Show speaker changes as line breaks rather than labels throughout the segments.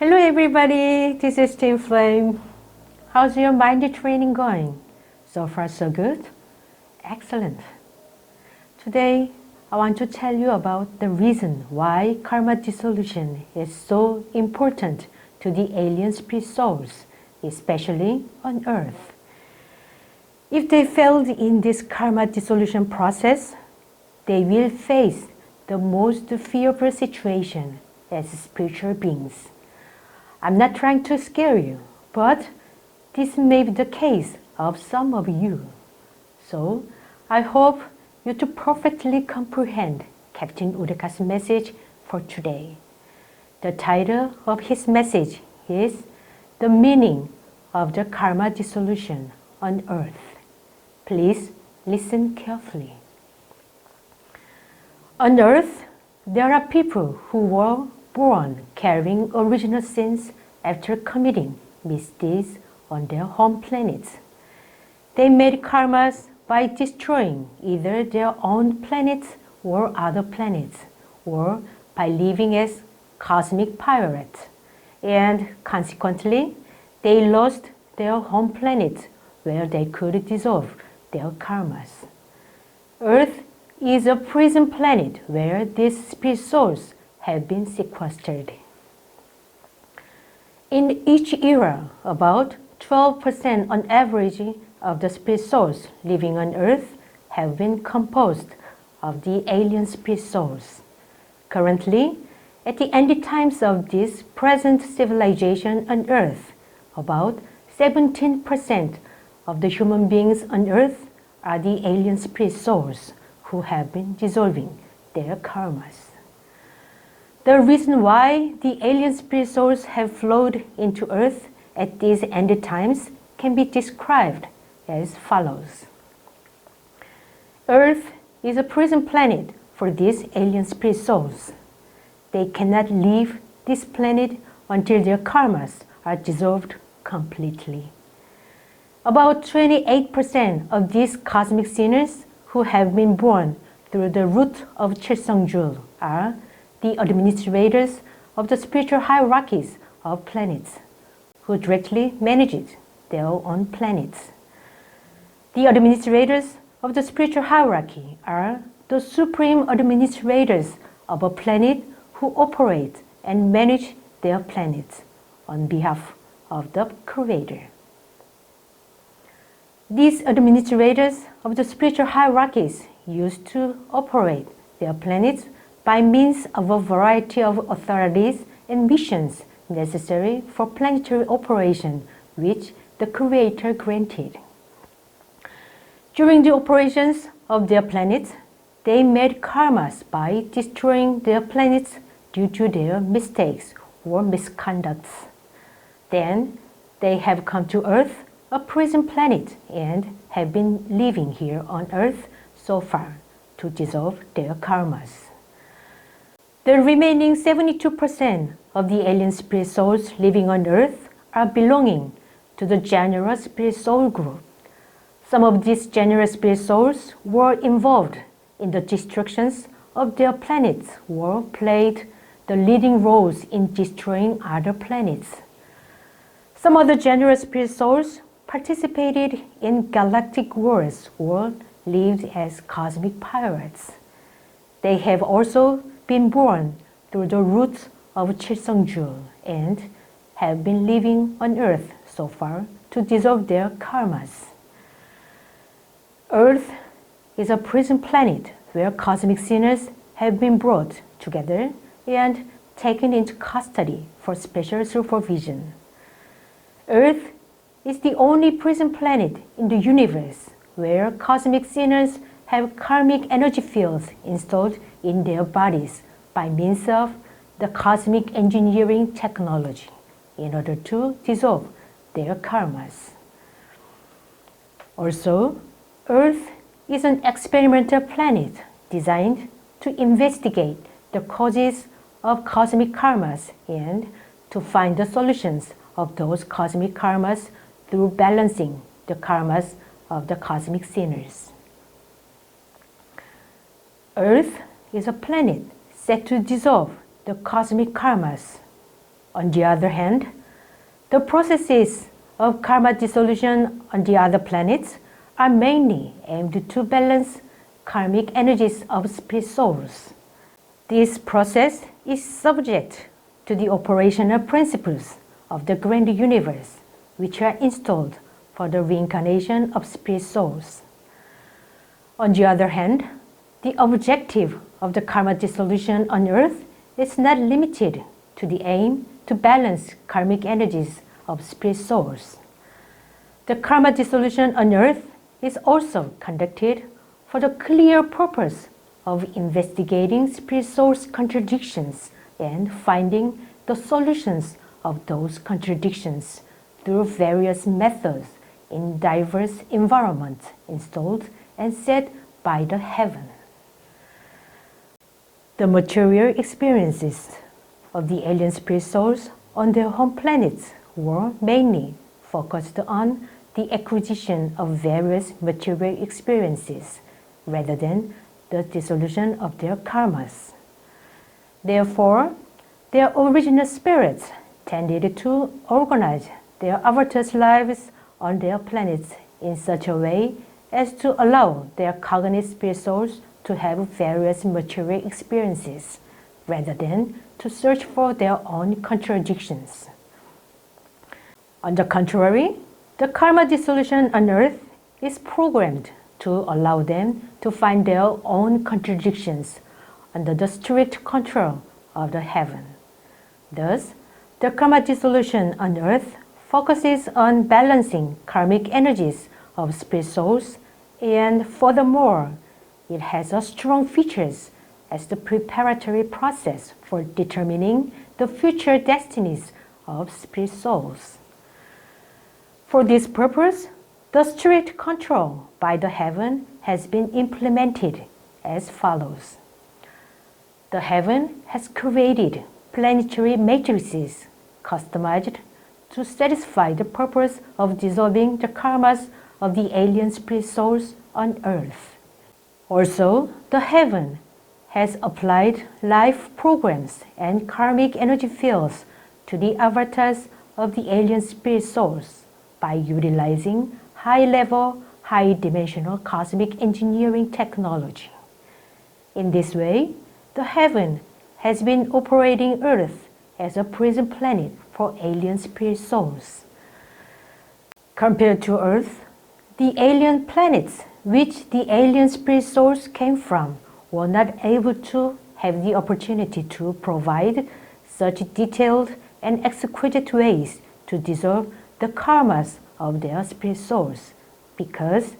Hello everybody, this is Team Flame. How's your mind training going? So far so good? Excellent. Today I want to tell you about the reason why karma dissolution is so important to the alien spirit souls, especially on Earth. If they failed in this karma dissolution process, they will face the most fearful situation as spiritual beings. I'm not trying to scare you, but this may be the case of some of you. So I hope you to perfectly comprehend Captain Udeka's message for today. The title of his message is The Meaning of the Karma Dissolution on Earth. Please listen carefully. On Earth, there are people who were born carrying original sins after committing misdeeds on their home planets. They made karmas by destroying either their own planets or other planets, or by living as cosmic pirates, and consequently, they lost their home planets where they could dissolve their karmas. Earth is a prison planet where these spirit souls have been sequestered. In each era, about 12% on average of the spirit souls living on Earth have been composed of the alien spirit souls. Currently, at the end times of this present civilization on Earth, about 17% of the human beings on Earth are the alien spirit souls who have been dissolving their karmas. The reason why the alien spirit souls have flowed into Earth at these end times can be described as follows. Earth is a prison planet for these alien spirit souls. They cannot leave this planet until their karmas are dissolved completely. About 28% of these cosmic sinners who have been born through the root of Chilseongjul are the administrators of the spiritual hierarchies of planets, who directly manage their own planets. The administrators of the spiritual hierarchy are the supreme administrators of a planet who operate and manage their planets on behalf of the Creator. These administrators of the spiritual hierarchies used to operate their planets by means of a variety of authorities and missions necessary for planetary operation, which the Creator granted. During the operations of their planets, they made karmas by destroying their planets due to their mistakes or misconducts. Then they have come to Earth, a prison planet, and have been living here on Earth so far to dissolve their karmas. The remaining 72% of the alien spirit souls living on Earth are belonging to the general spirit soul group. Some of these general spirit souls were involved in the destructions of their planets or played the leading roles in destroying other planets. Some of the general spirit souls participated in galactic wars or lived as cosmic pirates. They have also been born through the roots of Chilseongjul and have been living on Earth so far to dissolve their karmas. Earth is a prison planet where cosmic sinners have been brought together and taken into custody for special supervision. Earth is the only prison planet in the universe where cosmic sinners have karmic energy fields installed in their bodies by means of the cosmic engineering technology in order to dissolve their karmas. Also, Earth is an experimental planet designed to investigate the causes of cosmic karmas and to find the solutions of those cosmic karmas through balancing the karmas of the cosmic sinners. Earth is a planet set to dissolve the cosmic karmas. On the other hand, the processes of karma dissolution on the other planets are mainly aimed to balance karmic energies of spirit souls. This process is subject to the operational principles of the grand universe, which are installed for the reincarnation of spirit souls. On the other hand, the objective of the karma dissolution on earth is not limited to the aim to balance karmic energies of spirit souls. The karma dissolution on earth is also conducted for the clear purpose of investigating spirit souls' contradictions and finding the solutions of those contradictions through various methods in diverse environments installed and set by the heaven. The material experiences of the alien spirit souls on their home planets were mainly focused on the acquisition of various material experiences rather than the dissolution of their karmas. Therefore, their original spirits tended to organize their avatars' lives on their planets in such a way as to allow their cognate spirit souls to have various material experiences rather than to search for their own contradictions. On the contrary, the karma dissolution on earth is programmed to allow them to find their own contradictions under the strict control of the heaven. Thus, the karma dissolution on earth focuses on balancing karmic energies of spirit souls, and furthermore, it has a strong features as the preparatory process for determining the future destinies of spirit souls. For this purpose, the strict control by the heaven has been implemented as follows. The heaven has created planetary matrices customized to satisfy the purpose of dissolving the karmas of the alien spirit souls on earth. Also, the heaven has applied life programs and karmic energy fields to the avatars of the alien spirit souls by utilizing high-level, high-dimensional cosmic engineering technology. In this way, the heaven has been operating Earth as a prison planet for alien spirit souls. Compared to Earth, the alien planets which the alien spirit souls came from were not able to have the opportunity to provide such detailed and exquisite ways to dissolve the karmas of their spirit souls, because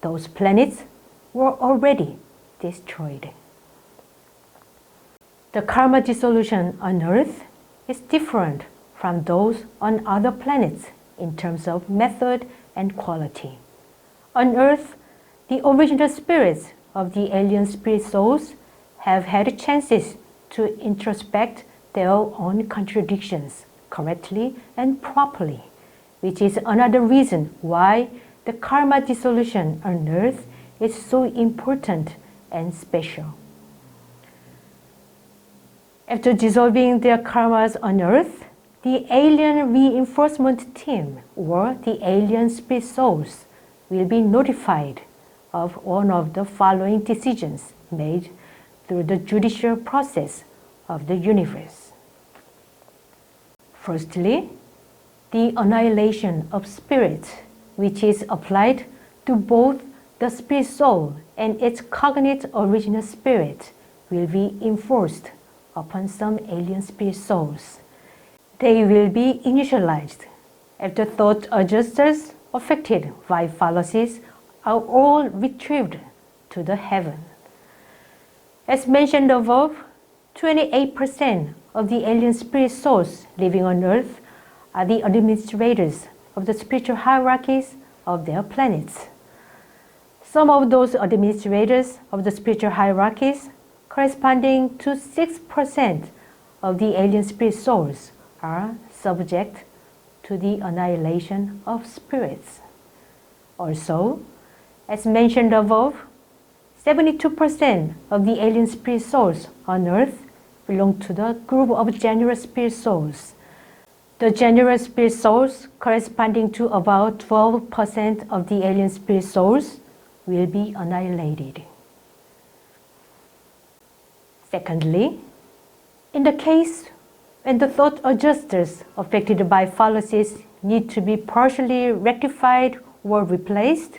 those planets were already destroyed. The karma dissolution on Earth is different from those on other planets in terms of method and quality. On Earth, the original spirits of the alien spirit souls have had chances to introspect their own contradictions correctly and properly, which is another reason why the karma dissolution on Earth is so important and special. After dissolving their karmas on Earth, the alien reinforcement team or the alien spirit souls will be notified of one of the following decisions made through the judicial process of the universe. Firstly, the annihilation of spirit, which is applied to both the spirit soul and its cognate original spirit, will be enforced upon some alien spirit souls. They will be initialized after thought adjusters affected by fallacies are all retrieved to the heaven. As mentioned above, 28% of the alien spirit souls living on Earth are the administrators of the spiritual hierarchies of their planets. Some of those administrators of the spiritual hierarchies, corresponding to 6% of the alien spirit souls, are subject to the annihilation of spirits. Also, as mentioned above, 72% of the alien spirit souls on Earth belong to the group of general spirit souls, The general spirit souls, corresponding to about 12% of the alien spirit souls, will be annihilated. Secondly, in the case when the thought adjusters affected by fallacies need to be partially rectified or replaced,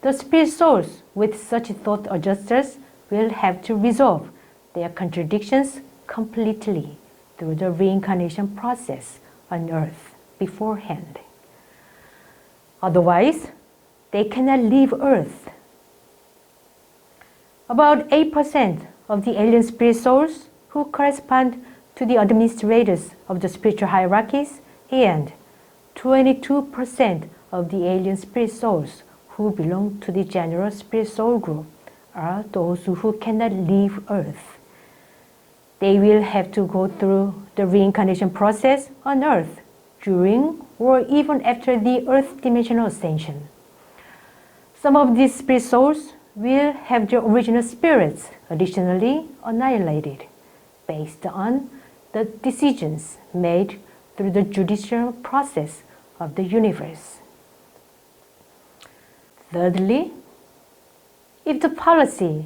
the spirit souls with such thought adjusters will have to resolve their contradictions completely through the reincarnation process on earth beforehand. Otherwise, they cannot leave earth. About 8% of the alien spirit souls who correspond to the administrators of the spiritual hierarchies and 22% of the alien spirit souls who belong to the general spirit soul group are those who cannot leave earth. They will have to go through the reincarnation process on earth during or even after the earth dimensional ascension. Some of these spirit souls will have their original spirits additionally annihilated based on the decisions made through the judicial process of the universe. Thirdly, if the policy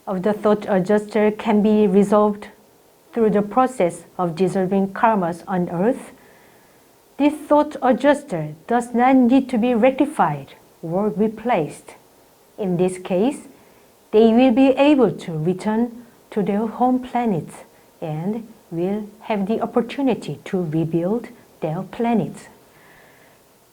of the thought adjuster can be resolved through the process of dissolving karmas on earth, this thought adjuster does not need to be rectified or replaced. In this case, they will be able to return to their home planet and will have the opportunity to rebuild their planet.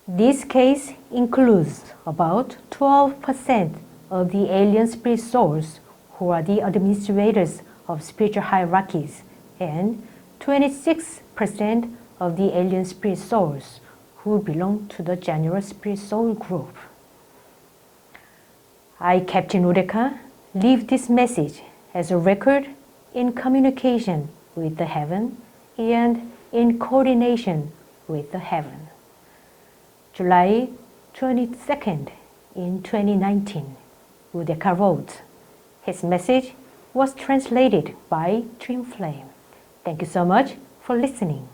This case includes about 12% of the alien spirit souls who are the administrators of spiritual hierarchies and 26% of the alien spirit souls who belong to the general spirit soul group. I, Captain Udeka, leave this message as a record in communication with the heaven and in coordination with the heaven. July 22nd in 2019, Udeka wrote. His message was translated by Dream Flame. Thank you so much for listening.